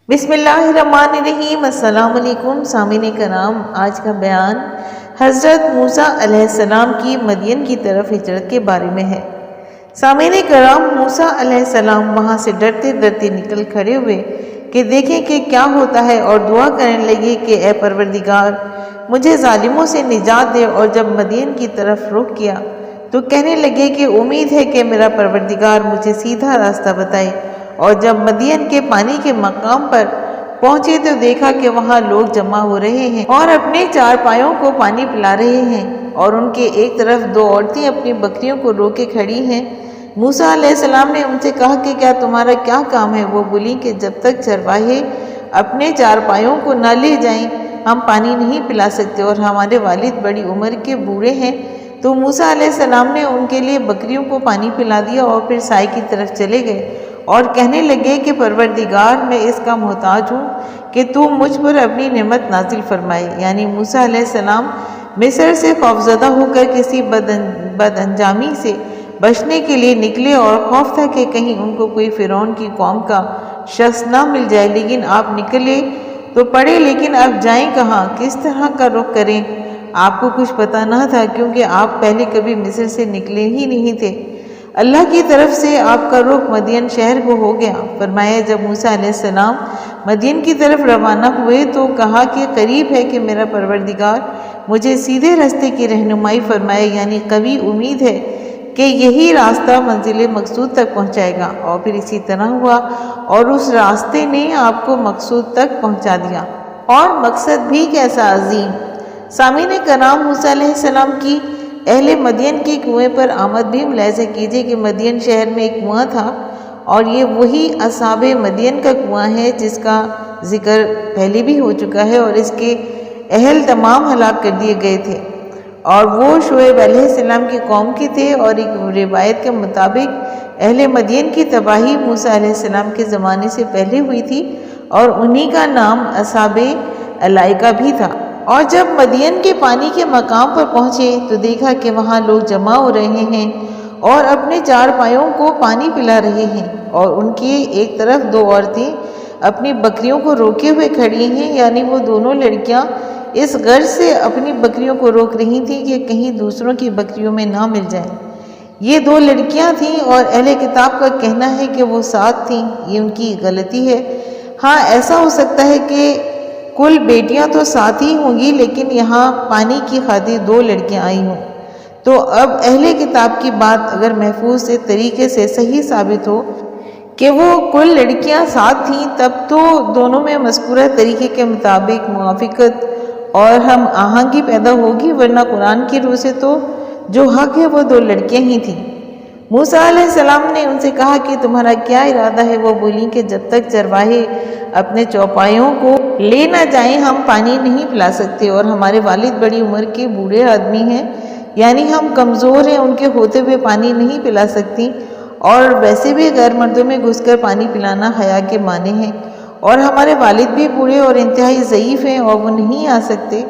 بسم اللہ الرحمن الرحیم۔ السلام علیکم سامعین کرام، آج کا بیان حضرت موسیٰ علیہ السلام کی مدین کی طرف ہجرت کے بارے میں ہے۔ سامعین کرام، موسیٰ علیہ السلام وہاں سے ڈرتے ڈرتے نکل کھڑے ہوئے کہ دیکھیں کہ کیا ہوتا ہے، اور دعا کرنے لگے کہ اے پروردگار مجھے ظالموں سے نجات دے۔ اور جب مدین کی طرف رخ کیا تو کہنے لگے کہ امید ہے کہ میرا پروردگار مجھے سیدھا راستہ بتائے۔ اور جب مدین کے پانی کے مقام پر پہنچے تو دیکھا کہ وہاں لوگ جمع ہو رہے ہیں اور اپنے چارپائیوں کو پانی پلا رہے ہیں، اور ان کے ایک طرف دو عورتیں اپنی بکریوں کو روکے کھڑی ہیں۔ موسیٰ علیہ السلام نے ان سے کہا کہ کیا تمہارا کیا کام ہے؟ وہ بولی کہ جب تک چرواہے اپنے چارپائیوں کو نہ لے جائیں ہم پانی نہیں پلا سکتے، اور ہمارے والد بڑی عمر کے بوڑھے ہیں۔ تو موسیٰ علیہ السلام نے ان کے لیے بکریوں کو پانی پلا دیا اور پھر سائے کی طرف چلے گئے اور کہنے لگے کہ پروردگار میں اس کا محتاج ہوں کہ تو مجھ پر اپنی نعمت نازل فرمائے۔ یعنی موسیٰ علیہ السلام مصر سے خوفزدہ ہو کر کسی بد انجامی سے بچنے کے لیے نکلے، اور خوف تھا کہ کہیں ان کو کوئی فرعون کی قوم کا شخص نہ مل جائے، لیکن آپ نکلے تو پڑے، لیکن اب جائیں کہاں، کس طرح کا رخ کریں؟ آپ کو کچھ پتہ نہ تھا، کیونکہ آپ پہلے کبھی مصر سے نکلے ہی نہیں تھے۔ اللہ کی طرف سے آپ کا رخ مدین شہر کو ہو گیا۔ فرمایا جب موسیٰ علیہ السلام مدین کی طرف روانہ ہوئے تو کہا کہ قریب ہے کہ میرا پروردگار مجھے سیدھے راستے کی رہنمائی فرمائے، یعنی قوی امید ہے کہ یہی راستہ منزل مقصود تک پہنچائے گا۔ اور پھر اسی طرح ہوا، اور اس راستے نے آپ کو مقصود تک پہنچا دیا، اور مقصد بھی کیسا عظیم۔ سامعین کرام، موسیٰ علیہ السلام کی اہل مدین کے کنویں پر آمد بھی ملاحظہ کیجئے کہ مدین شہر میں ایک کنواں تھا، اور یہ وہی اصحاب مدین کا کنواں ہے جس کا ذکر پہلے بھی ہو چکا ہے، اور اس کے اہل تمام ہلاک کر دیے گئے تھے، اور وہ شعیب علیہ السلام کی قوم کے تھے۔ اور ایک روایت کے مطابق اہل مدین کی تباہی موسیٰ علیہ السلام کے زمانے سے پہلے ہوئی تھی، اور انہی کا نام اصحاب الائکہ بھی تھا۔ اور جب مدین کے پانی کے مقام پر پہنچے تو دیکھا کہ وہاں لوگ جمع ہو رہے ہیں اور اپنے چارپائیوں کو پانی پلا رہے ہیں، اور ان کے ایک طرف دو عورتیں اپنی بکریوں کو روکے ہوئے کھڑی ہیں، یعنی وہ دونوں لڑکیاں اس غرض سے اپنی بکریوں کو روک رہی تھیں کہ کہیں دوسروں کی بکریوں میں نہ مل جائیں۔ یہ دو لڑکیاں تھیں، اور اہل کتاب کا کہنا ہے کہ وہ 7 تھیں۔ یہ ان کی غلطی ہے۔ ہاں، ایسا ہو سکتا ہے کہ کل بیٹیاں تو 7 ہی ہوں گی، لیکن یہاں پانی کی خاطر 2 لڑکیاں آئی ہوں۔ تو اب اہل کتاب کی بات اگر محفوظ سے طریقے سے صحیح ثابت ہو کہ وہ کل لڑکیاں 7 تھیں، تب تو دونوں میں مذکورہ طریقے کے مطابق موافقت اور ہم آہنگی پیدا ہوگی، ورنہ قرآن کی روح سے تو جو حق ہے وہ 2 لڑکیاں ہی تھیں۔ موسیٰ علیہ السلام نے ان سے کہا کہ تمہارا کیا ارادہ ہے؟ وہ بولی کہ جب تک چرواہے اپنے چوپایوں کو لے نہ جائیں ہم پانی نہیں پلا سکتے، اور ہمارے والد بڑی عمر کے بوڑھے آدمی ہیں، یعنی ہم کمزور ہیں، ان کے ہوتے ہوئے پانی نہیں پلا سکتی، اور ویسے بھی غیر مردوں میں گھس کر پانی پلانا حیا کے معنی ہے، اور ہمارے والد بھی بوڑھے اور انتہائی ضعیف ہیں اور وہ نہیں آ سکتے۔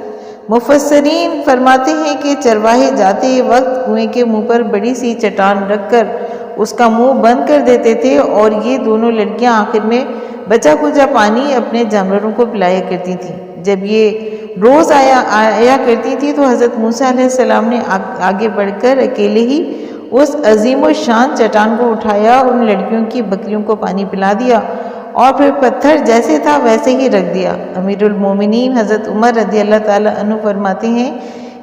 مفسرین فرماتے ہیں کہ چرواہے جاتے وقت کنویں کے منہ پر بڑی سی چٹان رکھ کر اس کا منہ بند کر دیتے تھے، اور یہ دونوں لڑکیاں آخر میں بچا کچا پانی اپنے جانوروں کو پلایا کرتی تھیں۔ جب یہ روز آیا کرتی تھی تو حضرت موسیٰ علیہ السلام نے آگے بڑھ کر اکیلے ہی اس عظیم الشان چٹان کو اٹھایا، ان لڑکیوں کی بکریوں کو پانی پلا دیا، اور پھر پتھر جیسے تھا ویسے ہی رکھ دیا۔ امیر المومنین حضرت عمر رضی اللہ تعالیٰ عنہ فرماتے ہیں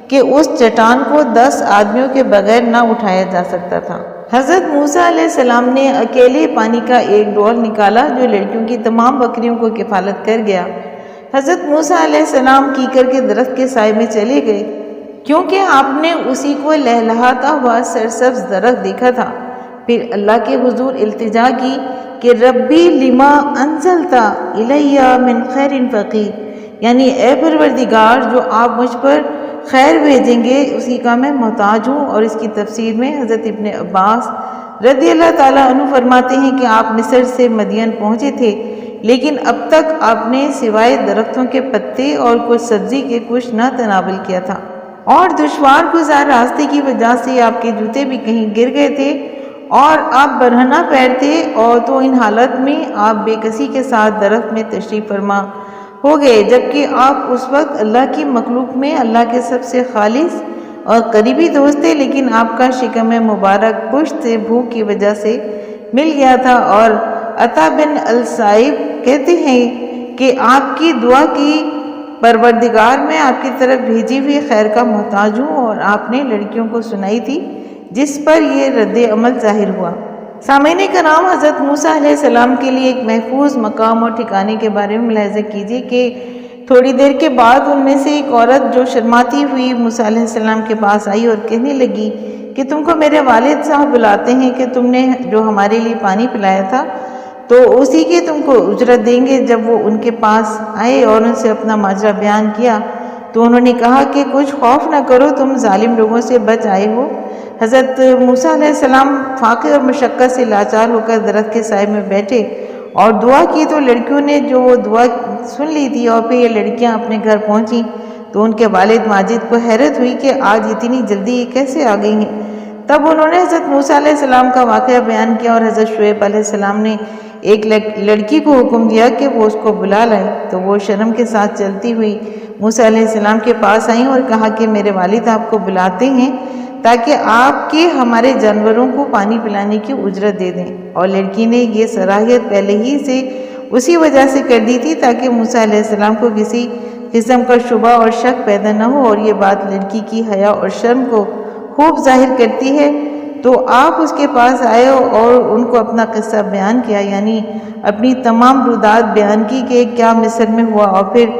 کہ اس چٹان کو 10 آدمیوں کے بغیر نہ اٹھایا جا سکتا تھا۔ حضرت موسیٰ علیہ السلام نے اکیلے پانی کا ایک ڈول نکالا جو لڑکیوں کی تمام بکریوں کو کفالت کر گیا۔ حضرت موسیٰ علیہ السلام کیکر کے درخت کے سائے میں چلے گئے، کیونکہ آپ نے اسی کو لہلہاتا ہوا سرسبز درخت دیکھا تھا۔ پھر اللہ کے حضور التجا کی کہ ربی لما انزلتا الیہ من خیر فقیر، یعنی اے پروردگار جو آپ مجھ پر خیر بھیجیں گے اسی کا میں محتاج ہوں۔ اور اس کی تفسیر میں حضرت ابن عباس رضی اللہ تعالیٰ عنہ فرماتے ہیں کہ آپ مصر سے مدین پہنچے تھے، لیکن اب تک آپ نے سوائے درختوں کے پتے اور کچھ سبزی کے کچھ نہ تناول کیا تھا، اور دشوار گزار راستے کی وجہ سے آپ کے جوتے بھی کہیں گر گئے تھے، اور آپ برہنہ پیر تھے، اور تو ان حالت میں آپ بے کسی کے ساتھ درخت میں تشریف فرما ہو گئے، جبکہ آپ اس وقت اللہ کی مخلوق میں اللہ کے سب سے خالص اور قریبی دوست تھے، لیکن آپ کا شکم مبارک پشت سے بھوک کی وجہ سے مل گیا تھا۔ اور عطا بن الصائب کہتے ہیں کہ آپ کی دعا کی پروردگار میں آپ کی طرف بھیجی ہوئی خیر کا محتاج ہوں، اور آپ نے لڑکیوں کو سنائی تھی جس پر یہ رد عمل ظاہر ہوا۔ سامعین کرام، حضرت موسیٰ علیہ السلام کے لیے ایک محفوظ مقام اور ٹھکانے کے بارے میں ملاحظہ کیجیے کہ تھوڑی دیر کے بعد ان میں سے ایک عورت جو شرماتی ہوئی موسیٰ علیہ السلام کے پاس آئی اور کہنے لگی کہ تم کو میرے والد صاحب بلاتے ہیں کہ تم نے جو ہمارے لیے پانی پلایا تھا تو اسی کی تم کو اجرت دیں گے۔ جب وہ ان کے پاس آئے اور ان سے اپنا ماجرا بیان کیا تو انہوں نے کہا کہ کچھ خوف نہ کرو، تم ظالم لوگوں سے بچ آئے ہو۔ حضرت موسیٰ علیہ السلام فاقے اور مشقت سے لاچار ہو کر درخت کے سائے میں بیٹھے اور دعا کی، تو لڑکیوں نے جو وہ دعا سن لی تھی اور پھر یہ لڑکیاں اپنے گھر پہنچیں تو ان کے والد ماجد کو حیرت ہوئی کہ آج اتنی جلدی یہ کیسے آ گئی ہیں۔ تب انہوں نے حضرت موسیٰ علیہ السلام کا واقعہ بیان کیا، اور حضرت شعیب علیہ السلام نے ایک لڑکی کو حکم دیا کہ وہ اس کو بلا لائے، تو وہ شرم کے ساتھ چلتی ہوئی موسیٰ علیہ السلام کے پاس آئیں اور کہا کہ میرے والد آپ کو بلاتے ہیں تاکہ آپ کے ہمارے جانوروں کو پانی پلانے کی اجرت دے دیں۔ اور لڑکی نے یہ صلاحیت پہلے ہی سے اسی وجہ سے کر دی تھی تاکہ موسیٰ علیہ السلام کو کسی قسم کا شبہ اور شک پیدا نہ ہو، اور یہ بات لڑکی کی حیا اور شرم کو خوب ظاہر کرتی ہے۔ تو آپ اس کے پاس آئے اور ان کو اپنا قصہ بیان کیا، یعنی اپنی تمام رودات بیان کی کہ کیا مصر میں ہوا، اور پھر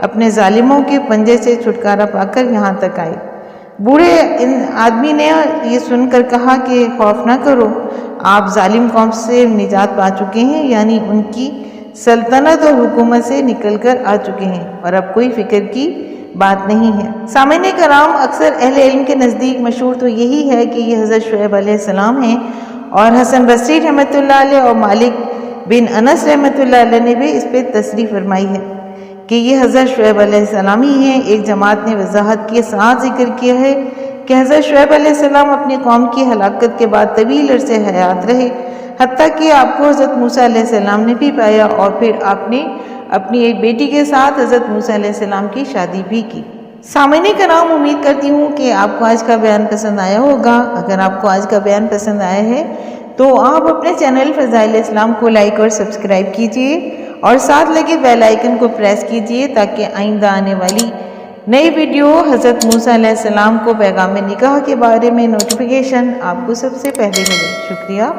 اپنے ظالموں کے پنجے سے چھٹکارا پا کر یہاں تک آئے۔ بوڑھے آدمی نے یہ سن کر کہا کہ خوف نہ کرو، آپ ظالم قوم سے نجات پا چکے ہیں، یعنی ان کی سلطنت اور حکومت سے نکل کر آ چکے ہیں، اور اب کوئی فکر کی بات نہیں ہے۔ سامعین کرام، اکثر اہل علم کے نزدیک مشہور تو یہی ہے کہ یہ حضرت شعیب علیہ السلام ہیں، اور حسن بصری رحمۃ اللہ علیہ اور مالک بن انس رحمۃ اللہ علیہ نے بھی اس پہ تصریح فرمائی ہے کہ یہ حضرت شعیب علیہ السلام ہی ہیں۔ ایک جماعت نے وضاحت کے ساتھ ذکر کیا ہے کہ حضرت شعیب علیہ السلام اپنی قوم کی ہلاکت کے بعد طویل عرصے حیات رہے، حتیٰ کہ آپ کو حضرت موسیٰ علیہ السلام نے بھی پایا، اور پھر آپ نے اپنی ایک بیٹی کے ساتھ حضرت موسیٰ علیہ السلام کی شادی بھی کی۔ سامعین کرام، امید کرتی ہوں کہ آپ کو آج کا بیان پسند آیا ہوگا۔ اگر آپ کو آج کا بیان پسند آیا ہے تو آپ اپنے چینل فضائل اسلام کو لائک اور سبسکرائب کیجئے، اور ساتھ لگے بیل آئیکن کو پریس کیجئے تاکہ آئندہ آنے والی نئی ویڈیو حضرت موسیٰ علیہ السلام کو پیغام نکاح کے بارے میں نوٹیفیکیشن آپ کو سب سے پہلے ملے۔ شکریہ۔